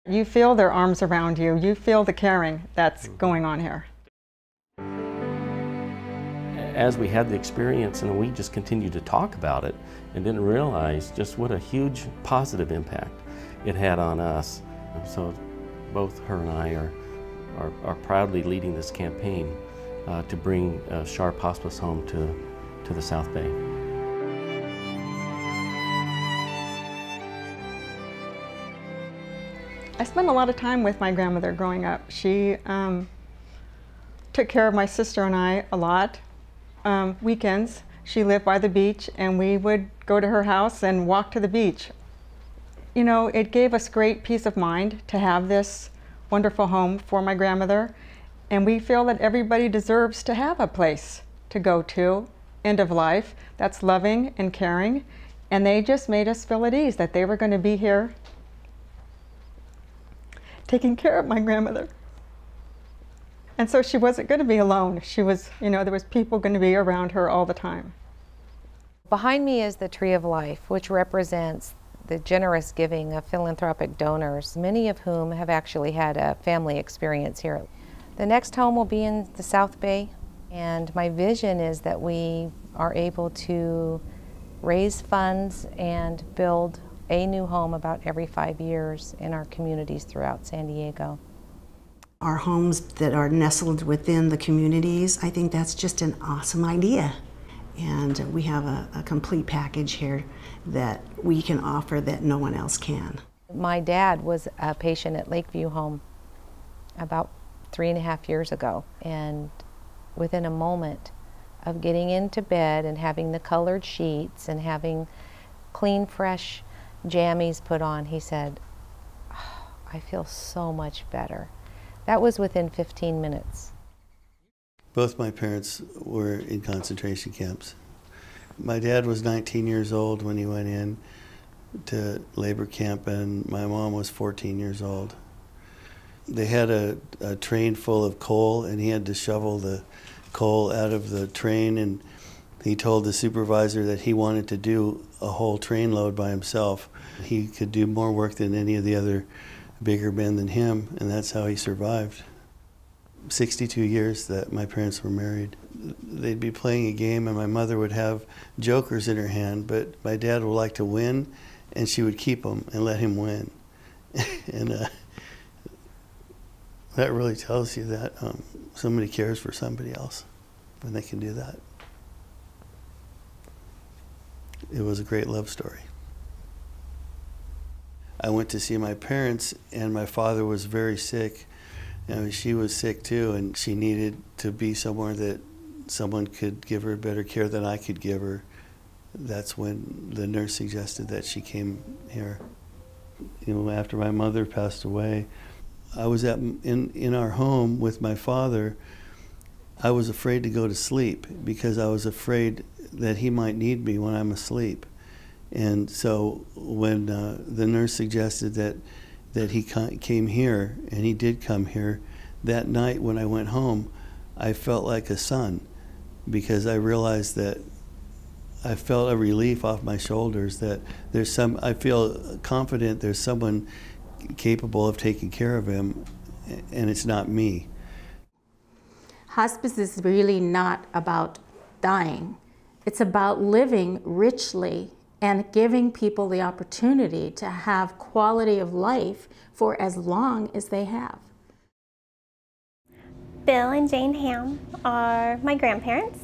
You feel their arms around you. You feel the caring that's going on here. As we had the experience, and we just continued to talk about it and didn't realize just what a huge positive impact it had on us. So both her and I are proudly leading this campaign to bring Sharp Hospice home to the South Bay. I spent a lot of time with my grandmother growing up. She took care of my sister and I a lot. Weekends, she lived by the beach, and we would go to her house and walk to the beach. You know, it gave us great peace of mind to have this wonderful home for my grandmother, and we feel that everybody deserves to have a place to go to, end of life, that's loving and caring, and they just made us feel at ease that they were going to be here taking care of my grandmother. And so she wasn't going to be alone. She was, you know, there was people going to be around her all the time. Behind me is the Tree of Life, which represents the generous giving of philanthropic donors, many of whom have actually had a family experience here. The next home will be in the South Bay, and my vision is that we are able to raise funds and build a new home about every 5 years in our communities throughout San Diego. Our homes that are nestled within the communities, I think that's just an awesome idea. And we have a complete package here that we can offer that no one else can. My dad was a patient at Lakeview Home about 3.5 years ago, and within a moment of getting into bed and having the colored sheets and having clean, fresh jammies put on, he said, "Oh, I feel so much better." That was within 15 minutes. Both my parents were in concentration camps. My dad was 19 years old when he went in to labor camp, and my mom was 14 years old. They had a train full of coal, and he had to shovel the coal out of the train, and he told the supervisor that he wanted to do a whole train load by himself. He could do more work than any of the other bigger men than him, and that's how he survived. 62 years that my parents were married. They'd be playing a game, and my mother would have jokers in her hand, but my dad would like to win, and she would keep them and let him win. And that really tells you that somebody cares for somebody else when they can do that. It was a great love story. I went to see my parents, and my father was very sick. You know, she was sick too, and she needed to be somewhere that someone could give her better care than I could give her. That's when the nurse suggested that she came here. You know, after my mother passed away, I was in our home with my father. I was afraid to go to sleep because I was afraid that he might need me when I'm asleep. And so when the nurse suggested that he came here, and he did come here, that night when I went home, I felt like a son, because I realized that I felt a relief off my shoulders, that I feel confident there's someone capable of taking care of him, and it's not me. Hospice is really not about dying. It's about living richly and giving people the opportunity to have quality of life for as long as they have. Bill and Jane Ham are my grandparents.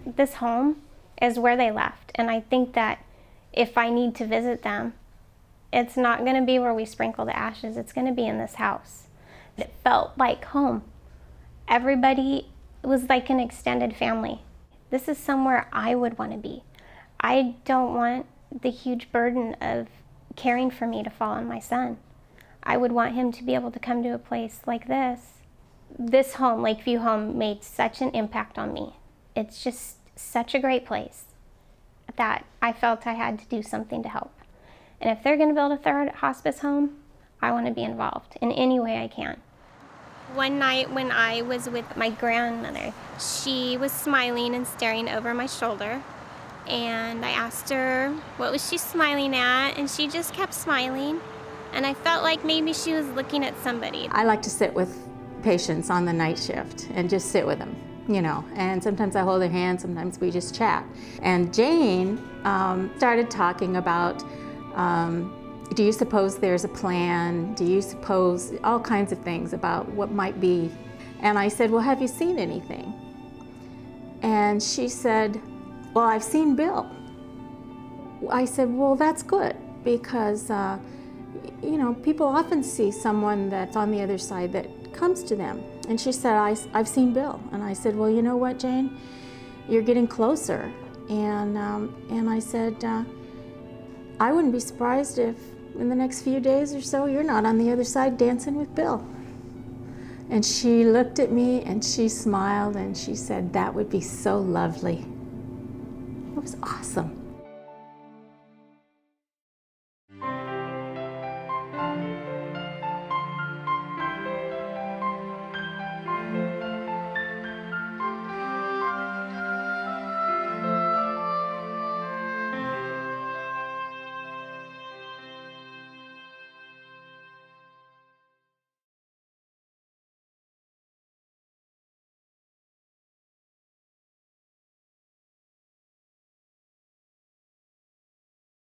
This home is where they left, and I think that if I need to visit them, it's not going to be where we sprinkle the ashes. It's going to be in this house. It felt like home. Everybody was like an extended family. This is somewhere I would want to be. I don't want the huge burden of caring for me to fall on my son. I would want him to be able to come to a place like this. This home, Lakeview Home, made such an impact on me. It's just such a great place that I felt I had to do something to help. And if they're going to build a third hospice home, I want to be involved in any way I can. One night when I was with my grandmother, she was smiling and staring over my shoulder. And I asked her what was she smiling at, and she just kept smiling. and I felt like maybe she was looking at somebody. I like to sit with patients on the night shift and just sit with them, you know, and sometimes I hold their hand, sometimes we just chat. And Jane started talking about, do you suppose there's a plan? Do you suppose all kinds of things about what might be? And I said, well, have you seen anything? And she said, well, I've seen Bill. I said, well, that's good, because you know, people often see someone that's on the other side that comes to them. And she said, I've seen Bill. And I said, well, you know what, Jane? You're getting closer. And I said, I wouldn't be surprised if in the next few days or so you're not on the other side dancing with Bill. And she looked at me and she smiled and she said, that would be so lovely. It was awesome.